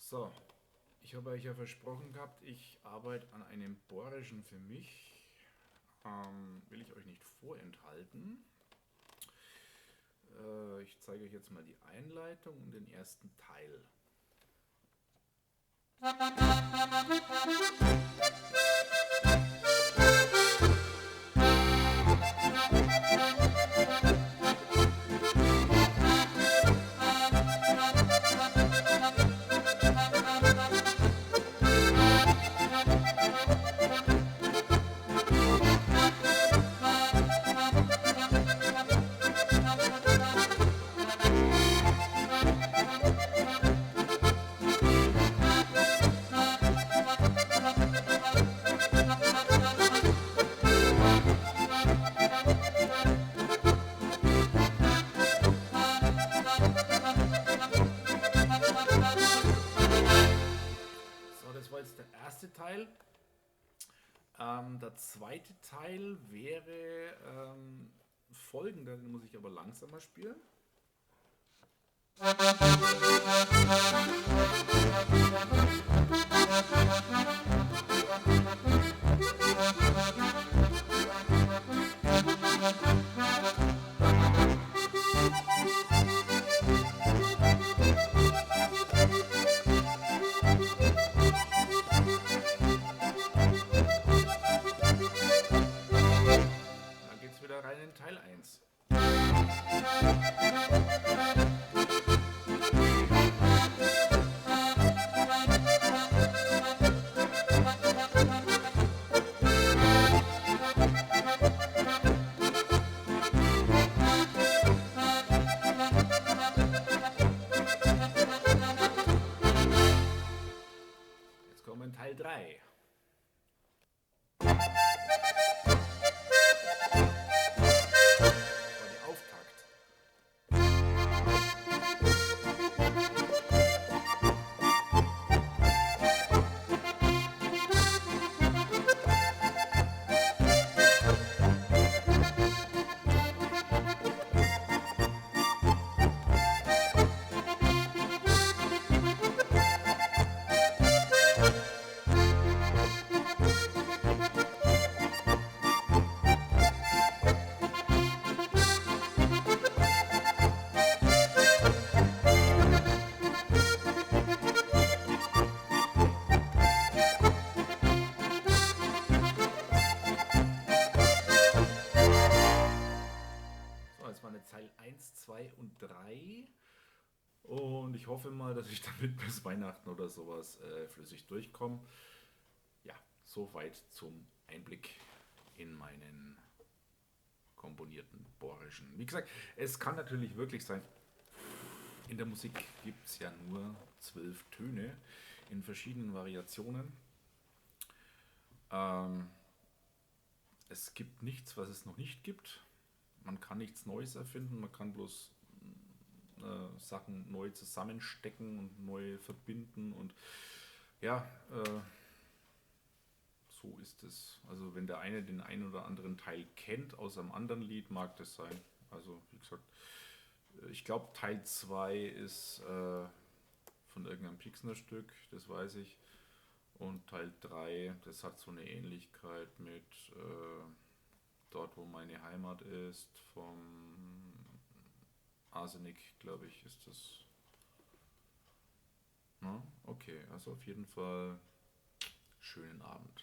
So, ich habe euch ja versprochen gehabt, ich arbeite an einem Bohrischen für mich. Will ich euch nicht vorenthalten. Ich zeige euch jetzt mal die Einleitung und den ersten Teil. So, das war jetzt der erste Teil. Der zweite Teil wäre folgender, den muss ich aber langsamer spielen. Dann geht es wieder rein in Teil 1. Jetzt kommen wir in Teil 3. Das war der Auftakt. So, jetzt waren jetzt Teil 1, 2 und 3. Und ich hoffe mal, dass ich damit bis Weihnachten oder sowas flüssig durchkomme. Ja, soweit zum Einblick in meinen komponierten Bohrischen. Wie gesagt, es kann natürlich wirklich sein, in der Musik gibt es ja nur 12 Töne in verschiedenen Variationen. Es gibt nichts, was es noch nicht gibt. Man kann nichts Neues erfinden, man kann bloß Sachen neu zusammenstecken und neu verbinden und ja, so ist es. Also wenn der eine den einen oder anderen Teil kennt aus einem anderen Lied, mag das sein. Also wie gesagt, ich glaube Teil 2 ist von irgendeinem Pixner-Stück, das weiß ich. Und Teil 3, das hat so eine Ähnlichkeit mit Dort, wo meine Heimat ist, vom Arsenik, glaube ich, ist das. Na, okay, also auf jeden Fall schönen Abend.